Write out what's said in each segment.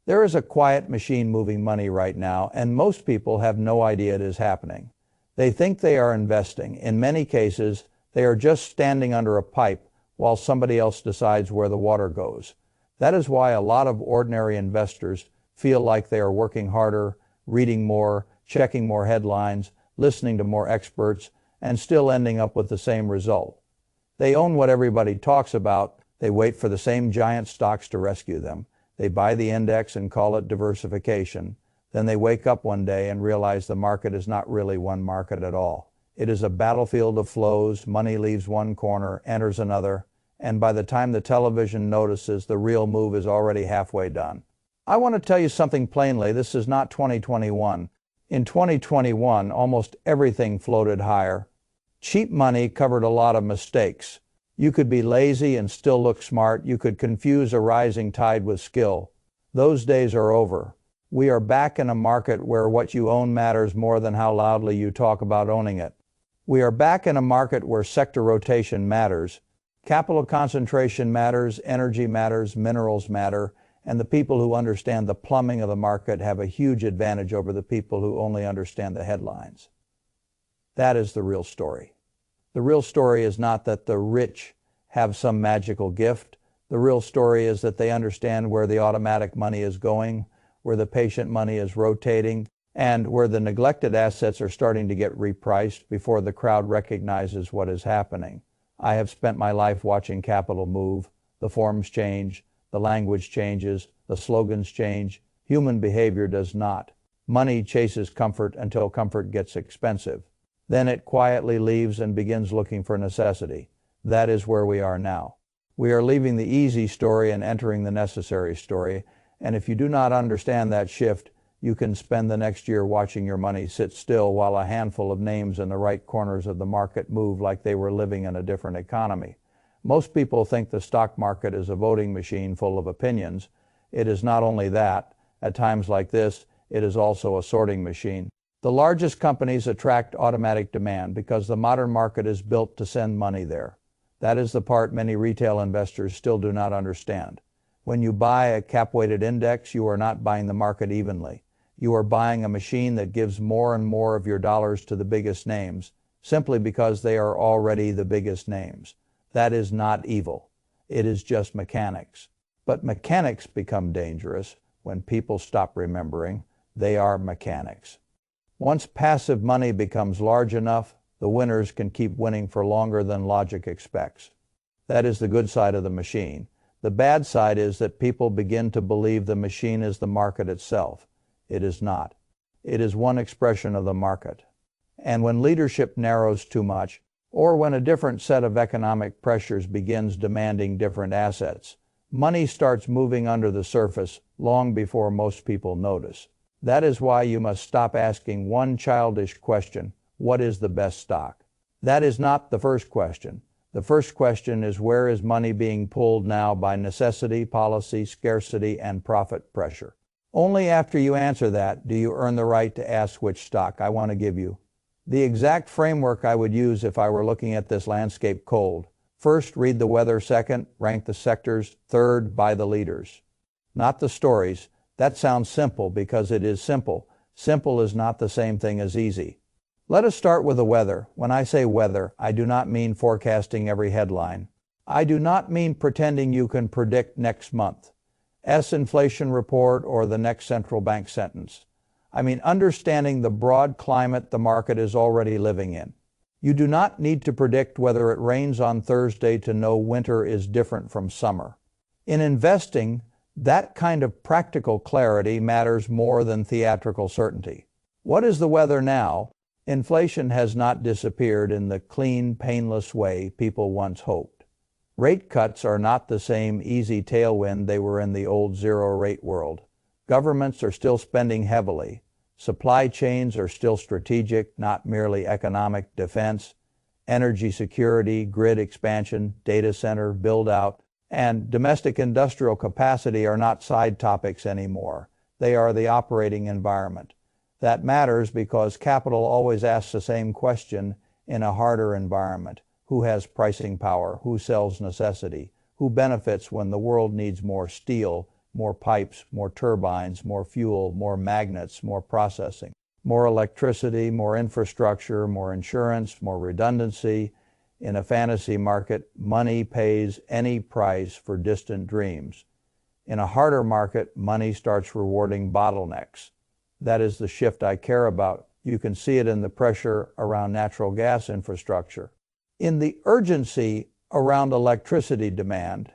There is a quiet machine moving money right now, and most people have no idea it is happening. They think they are investing. In many cases, they are just standing under a pipe while somebody else decides where the water goes. That is why a lot of ordinary investors feel like they are working harder, reading more, checking more headlines, listening to more experts, and still ending up with the same result. They own what everybody talks about. They wait for the same giant stocks to rescue them. They buy the index and call it diversification. Then they wake up one day and realize the market is not really one market at all. It is a battlefield of flows. Money leaves one corner, enters another, and by the time the television notices, the real move is already halfway done. I want to tell you something plainly. This is not 2021. In 2021, almost everything floated higher. Cheap money covered a lot of mistakes. You could be lazy and still look smart. You could confuse a rising tide with skill. Those days are over. We are back in a market where what you own matters more than how loudly you talk about owning it. We are back in a market where sector rotation matters. Capital concentration matters, energy matters, minerals matter, and the people who understand the plumbing of the market have a huge advantage over the people who only understand the headlines. That is the real story. The real story is not that the rich have some magical gift. The real story is that they understand where the automatic money is going, where the patient money is rotating, and where the neglected assets are starting to get repriced before the crowd recognizes what is happening. I have spent my life watching capital move. The forms change, the language changes, the slogans change. Human behavior does not. Money chases comfort until comfort gets expensive. Then it quietly leaves and begins looking for necessity. That is where we are now. We are leaving the easy story and entering the necessary story. And if you do not understand that shift, you can spend the next year watching your money sit still while a handful of names in the right corners of the market move like they were living in a different economy. Most people think the stock market is a voting machine full of opinions. It is not only that. At times like this, it is also a sorting machine. The largest companies attract automatic demand because the modern market is built to send money there. That is the part many retail investors still do not understand. When you buy a cap-weighted index, you are not buying the market evenly. You are buying a machine that gives more and more of your dollars to the biggest names, simply because they are already the biggest names. That is not evil. It is just mechanics. But mechanics become dangerous when people stop remembering they are mechanics. Once passive money becomes large enough, the winners can keep winning for longer than logic expects. That is the good side of the machine. The bad side is that people begin to believe the machine is the market itself. It is not. It is one expression of the market. And when leadership narrows too much, or when a different set of economic pressures begins demanding different assets, money starts moving under the surface long before most people notice. That is why you must stop asking one childish question: what is the best stock? That is not the first question. The first question is, where is money being pulled now by necessity, policy, scarcity, and profit pressure? Only after you answer that do you earn the right to ask which stock I want to give you. The exact framework I would use if I were looking at this landscape cold. First, read the weather. Second, rank the sectors. Third, buy the leaders. Not the stories. That sounds simple because it is simple. Simple is not the same thing as easy. Let us start with the weather. When I say weather, I do not mean forecasting every headline. I do not mean pretending you can predict next month's inflation report or the next central bank sentence. I mean understanding the broad climate the market is already living in. You do not need to predict whether it rains on Thursday to know winter is different from summer. In investing, that kind of practical clarity matters more than theatrical certainty. What is the weather now? Inflation has not disappeared in the clean, painless way people once hoped. Rate cuts are not the same easy tailwind they were in the old zero-rate world. Governments are still spending heavily. Supply chains are still strategic, not merely economic defense. Energy security, grid expansion, data center build-out, and domestic industrial capacity are not side topics anymore. They are the operating environment. That matters because capital always asks the same question in a harder environment. Who has pricing power? Who sells necessity? Who benefits when the world needs more steel, more pipes, more turbines, more fuel, more magnets, more processing, more electricity, more infrastructure, more insurance, more redundancy. In a fantasy market, money pays any price for distant dreams. In a harder market, money starts rewarding bottlenecks. That is the shift I care about. You can see it in the pressure around natural gas infrastructure, in the urgency around electricity demand,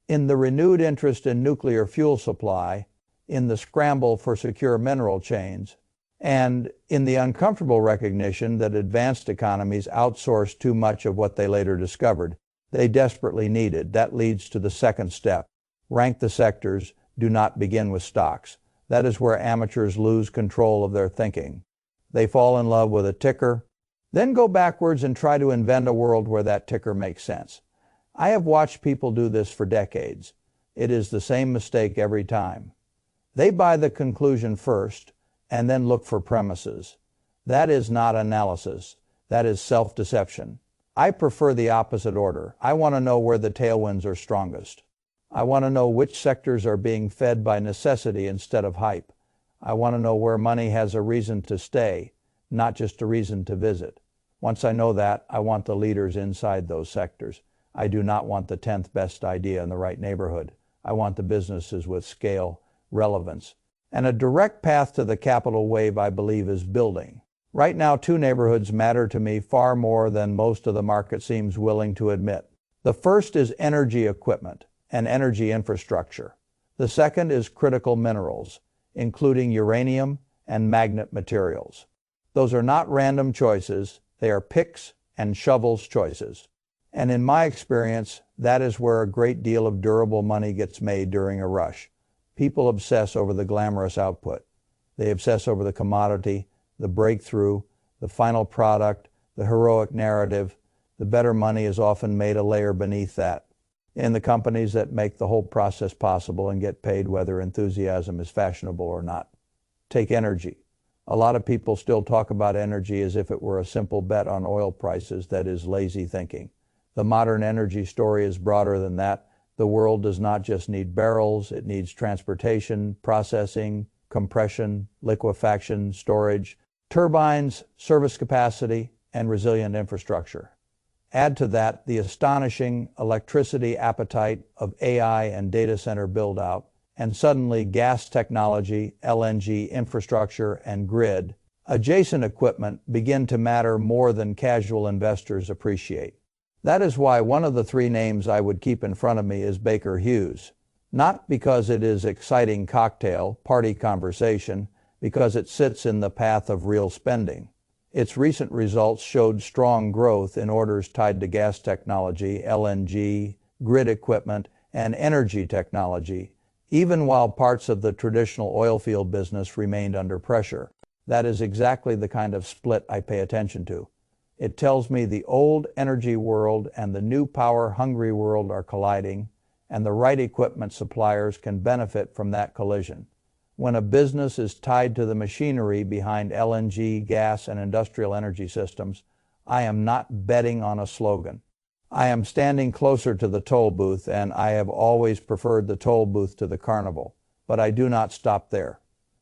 in the renewed interest in nuclear fuel supply, in the scramble for secure mineral chains, and in the uncomfortable recognition that advanced economies outsource too much of what they later discovered they desperately needed. That leads to the second step. Rank the sectors. Do not begin with stocks. That is where amateurs lose control of their thinking. They fall in love with a ticker, then go backwards and try to invent a world where that ticker makes sense. I have watched people do this for decades. It is the same mistake every time. They buy the conclusion first and then look for premises. That is not analysis. That is self-deception. I prefer the opposite order. I want to know where the tailwinds are strongest. I want to know which sectors are being fed by necessity instead of hype. I want to know where money has a reason to stay, not just a reason to visit. Once I know that, I want the leaders inside those sectors. I do not want the 10th best idea in the right neighborhood. I want the businesses with scale, relevance, and a direct path to the capital wave I believe is building. Right now, two neighborhoods matter to me far more than most of the market seems willing to admit. The first is energy equipment and energy infrastructure. The second is critical minerals, including uranium and magnet materials. Those are not random choices. They are picks and shovels choices. And in my experience, that is where a great deal of durable money gets made during a rush. People obsess over the glamorous output. They obsess over the commodity, the breakthrough, the final product, the heroic narrative. The better money is often made a layer beneath that, in the companies that make the whole process possible and get paid whether enthusiasm is fashionable or not. Take energy. A lot of people still talk about energy as if it were a simple bet on oil prices. That is lazy thinking. The modern energy story is broader than that. The world does not just need barrels, it needs transportation, processing, compression, liquefaction, storage, turbines, service capacity, and resilient infrastructure. Add to that the astonishing electricity appetite of AI and data center build-out, and suddenly gas technology, LNG infrastructure, and grid, adjacent equipment begin to matter more than casual investors appreciate. That is why one of the three names I would keep in front of me is Baker Hughes. Not because it is exciting cocktail, party conversation, because it sits in the path of real spending. Its recent results showed strong growth in orders tied to gas technology, LNG, grid equipment, and energy technology, even while parts of the traditional oil field business remained under pressure. That is exactly the kind of split I pay attention to. It tells me the old energy world and the new power-hungry world are colliding, and the right equipment suppliers can benefit from that collision. When a business is tied to the machinery behind LNG, gas, and industrial energy systems, I am not betting on a slogan. I am standing closer to the toll booth, and I have always preferred the toll booth to the carnival. But I do not stop there,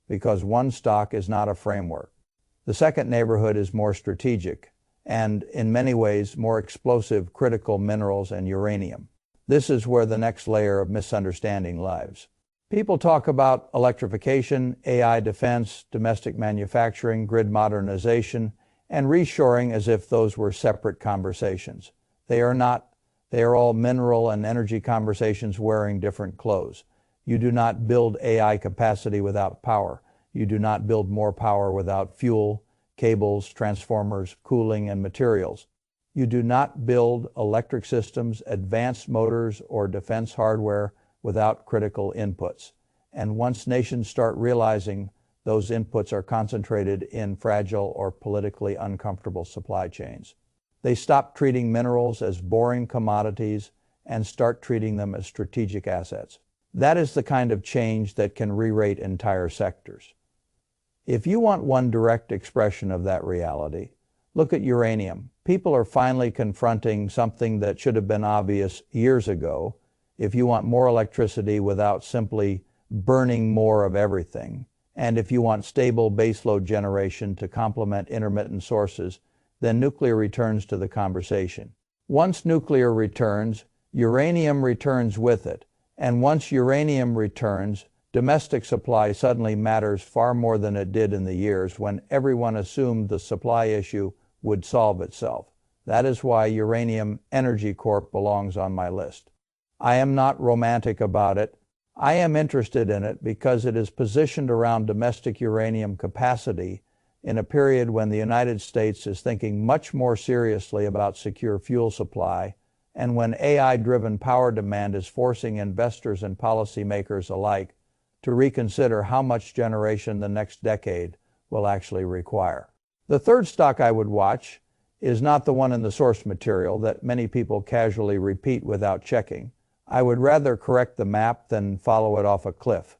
because one stock is not a framework. The second neighborhood is more strategic, and in many ways more explosive critical minerals and uranium. This is where the next layer of misunderstanding lies. People talk about electrification, AI defense, domestic manufacturing, grid modernization, and reshoring as if those were separate conversations. They are not. They are all mineral and energy conversations wearing different clothes. You do not build AI capacity without power. You do not build more power without fuel, cables, transformers, cooling, and materials. You do not build electric systems, advanced motors, or defense hardware without critical inputs. And once nations start realizing those inputs are concentrated in fragile or politically uncomfortable supply chains, they stop treating minerals as boring commodities and start treating them as strategic assets. That is the kind of change that can re-rate entire sectors. If you want one direct expression of that reality, look at uranium. People are finally confronting something that should have been obvious years ago. If you want more electricity without simply burning more of everything. And if you want stable baseload generation to complement intermittent sources, then nuclear returns to the conversation. Once nuclear returns, uranium returns with it. And once uranium returns, domestic supply suddenly matters far more than it did in the years when everyone assumed the supply issue would solve itself. That is why Uranium Energy Corp belongs on my list. I am not romantic about it. I am interested in it because it is positioned around domestic uranium capacity in a period when the United States is thinking much more seriously about secure fuel supply and when AI-driven power demand is forcing investors and policymakers alike to reconsider how much generation the next decade will actually require. The third stock I would watch is not the one in the source material that many people casually repeat without checking. I would rather correct the map than follow it off a cliff.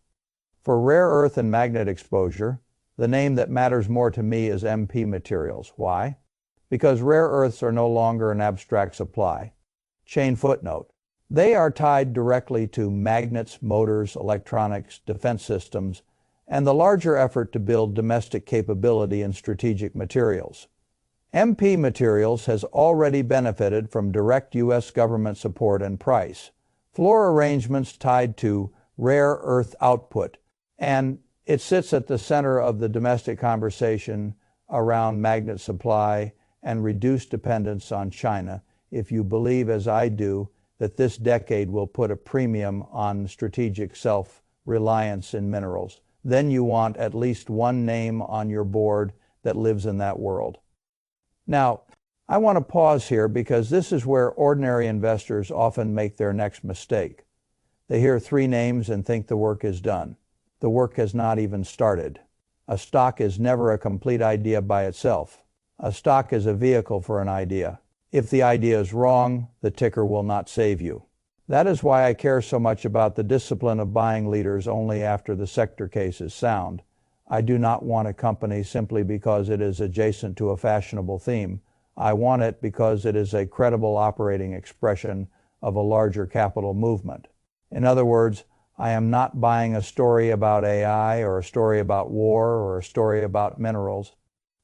For rare earth and magnet exposure, the name that matters more to me is MP Materials. Why? Because rare earths are no longer an abstract supply. Chain footnote. They are tied directly to magnets, motors, electronics, defense systems, and the larger effort to build domestic capability in strategic materials. MP Materials has already benefited from direct U.S. government support and price, floor arrangements tied to rare earth output, and it sits at the center of the domestic conversation around magnet supply and reduced dependence on China, if you believe, as I do, that this decade will put a premium on strategic self-reliance in minerals. Then you want at least one name on your board that lives in that world. Now, I want to pause here because this is where ordinary investors often make their next mistake. They hear three names and think the work is done. The work has not even started. A stock is never a complete idea by itself. A stock is a vehicle for an idea. If the idea is wrong, the ticker will not save you. That is why I care so much about the discipline of buying leaders only after the sector case is sound. I do not want a company simply because it is adjacent to a fashionable theme. I want it because it is a credible operating expression of a larger capital movement. In other words, I am not buying a story about AI or a story about war or a story about minerals.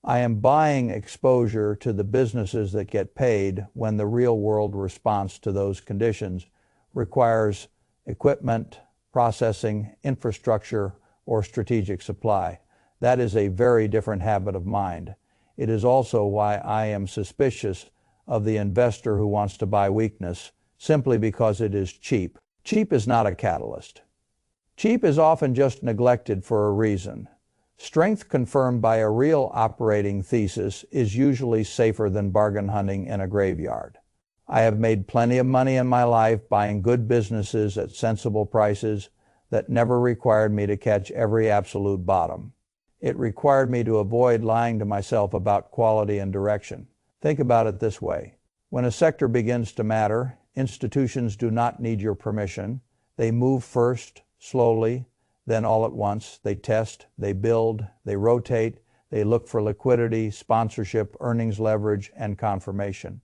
I am buying exposure to the businesses that get paid when the real-world response to those conditions requires equipment, processing, infrastructure, or strategic supply. That is a very different habit of mind. It is also why I am suspicious of the investor who wants to buy weakness simply because it is cheap. Cheap is not a catalyst. Cheap is often just neglected for a reason. Strength confirmed by a real operating thesis is usually safer than bargain hunting in a graveyard. I have made plenty of money in my life buying good businesses at sensible prices that never required me to catch every absolute bottom. It required me to avoid lying to myself about quality and direction. Think about it this way. When a sector begins to matter, institutions do not need your permission. They move first, slowly, then all at once. They test, they build, they rotate, they look for liquidity, sponsorship, earnings leverage, and confirmation.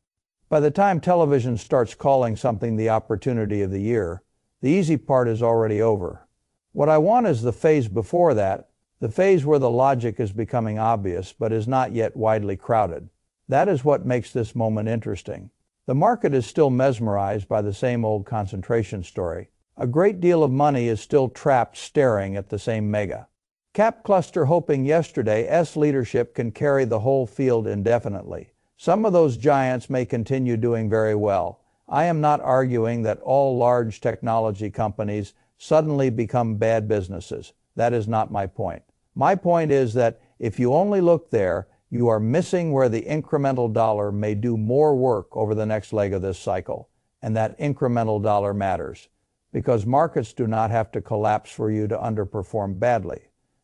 By the time television starts calling something the opportunity of the year, the easy part is already over. What I want is the phase before that, the phase where the logic is becoming obvious but is not yet widely crowded. That is what makes this moment interesting. The market is still mesmerized by the same old concentration story. A great deal of money is still trapped staring at the same mega cap cluster, hoping yesterday's leadership can carry the whole field indefinitely. Some of those giants may continue doing very well. I am not arguing that all large technology companies suddenly become bad businesses. That is not my point. My point is that if you only look there, you are missing where the incremental dollar may do more work over the next leg of this cycle. And that incremental dollar matters, because markets do not have to collapse for you to underperform badly.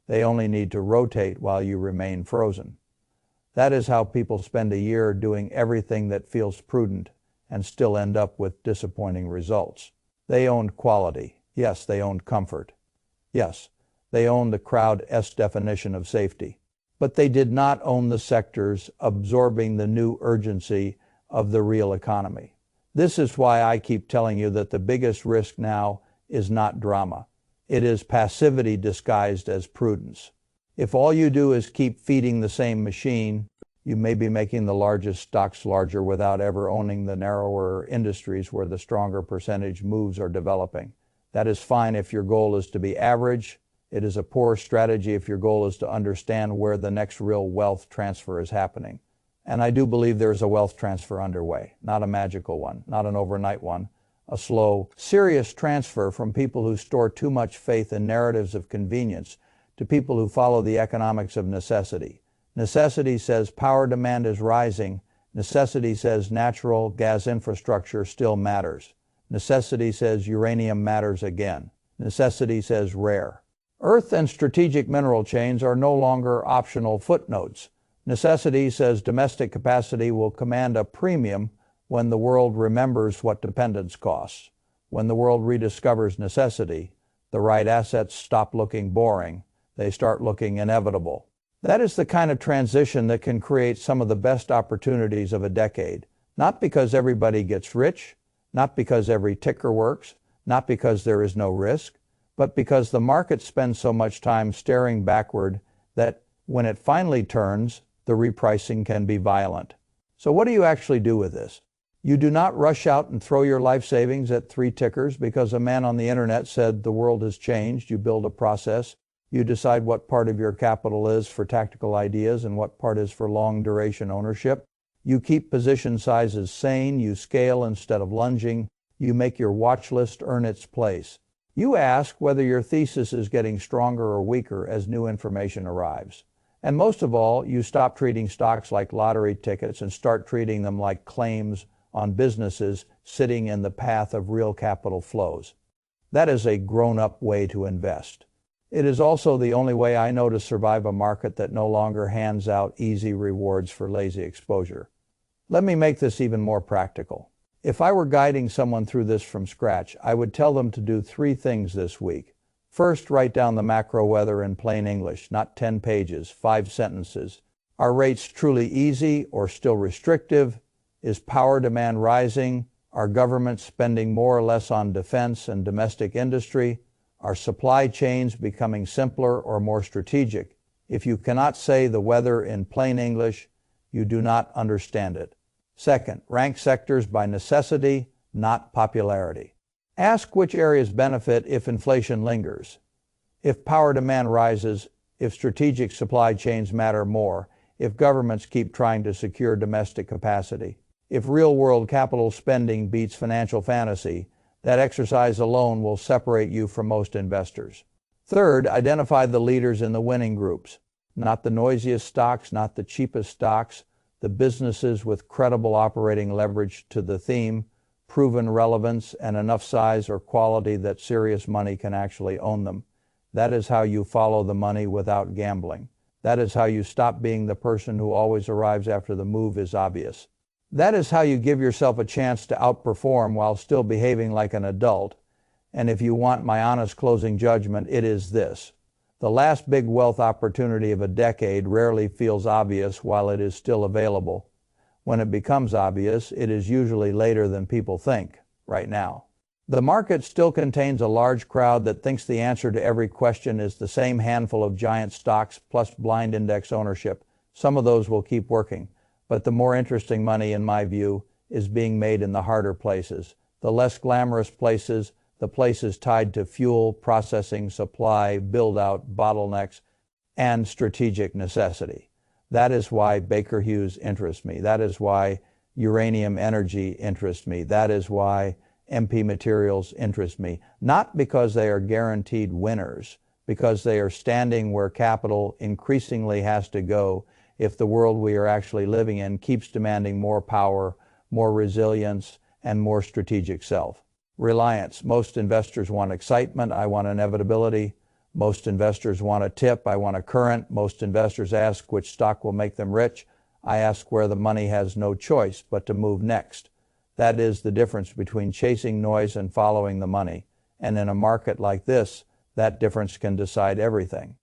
They only need to rotate while you remain frozen. That is how people spend a year doing everything that feels prudent and still end up with disappointing results. They owned quality. Yes, they owned comfort. Yes, they owned the crowd's definition of safety. But they did not own the sectors absorbing the new urgency of the real economy. This is why I keep telling you that the biggest risk now is not drama. It is passivity disguised as prudence. If all you do is keep feeding the same machine, you may be making the largest stocks larger without ever owning the narrower industries where the stronger percentage moves are developing. That is fine if your goal is to be average. It is a poor strategy if your goal is to understand where the next real wealth transfer is happening. And I do believe there is a wealth transfer underway, not a magical one, not an overnight one, a slow, serious transfer from people who store too much faith in narratives of convenience to people who follow the economics of necessity. Necessity says power demand is rising. Necessity says natural gas infrastructure still matters. Necessity says uranium matters again. Necessity says rare. Earth and strategic mineral chains are no longer optional footnotes. Necessity says domestic capacity will command a premium when the world remembers what dependence costs. When the world rediscovers necessity, the right assets stop looking boring. They start looking inevitable. That is the kind of transition that can create some of the best opportunities of a decade. Not because everybody gets rich, not because every ticker works, not because there is no risk, but because the market spends so much time staring backward that when it finally turns, the repricing can be violent. So what do you actually do with this? You do not rush out and throw your life savings at 3 tickers because a man on the internet said the world has changed. You build a process. You decide what part of your capital is for tactical ideas and what part is for long duration ownership. You keep position sizes sane. You scale instead of lunging. You make your watch list earn its place. You ask whether your thesis is getting stronger or weaker as new information arrives. And most of all, you stop treating stocks like lottery tickets and start treating them like claims on businesses sitting in the path of real capital flows. That is a grown-up way to invest. It is also the only way I know to survive a market that no longer hands out easy rewards for lazy exposure. Let me make this even more practical. If I were guiding someone through this from scratch, I would tell them to do 3 things this week. First, write down the macro weather in plain English, not 10 pages, 5 sentences. Are rates truly easy or still restrictive? Is power demand rising? Are governments spending more or less on defense and domestic industry? Are supply chains becoming simpler or more strategic? If you cannot say the weather in plain English, you do not understand it. Second, rank sectors by necessity, not popularity. Ask which areas benefit if inflation lingers, if power demand rises, if strategic supply chains matter more, if governments keep trying to secure domestic capacity. If real-world capital spending beats financial fantasy, that exercise alone will separate you from most investors. Third, identify the leaders in the winning groups. Not the noisiest stocks, not the cheapest stocks, the businesses with credible operating leverage to the theme, proven relevance, and enough size or quality that serious money can actually own them. That is how you follow the money without gambling. That is how you stop being the person who always arrives after the move is obvious. That is how you give yourself a chance to outperform while still behaving like an adult. And if you want my honest closing judgment, it is this. The last big wealth opportunity of a decade rarely feels obvious while it is still available. When it becomes obvious, it is usually later than people think, right now. The market still contains a large crowd that thinks the answer to every question is the same handful of giant stocks plus blind index ownership. Some of those will keep working. But the more interesting money, in my view, is being made in the harder places, the less glamorous places, the places tied to fuel, processing, supply, build-out, bottlenecks, and strategic necessity. That is why Baker Hughes interests me. That is why uranium energy interests me. That is why MP Materials interest me. Not because they are guaranteed winners, because they are standing where capital increasingly has to go if the world we are actually living in keeps demanding more power, more resilience, and more strategic self. Reliance. Most investors want excitement. I want inevitability. Most investors want a tip. I want a current. Most investors ask which stock will make them rich. I ask where the money has no choice but to move next. That is the difference between chasing noise and following the money. And in a market like this, that difference can decide everything.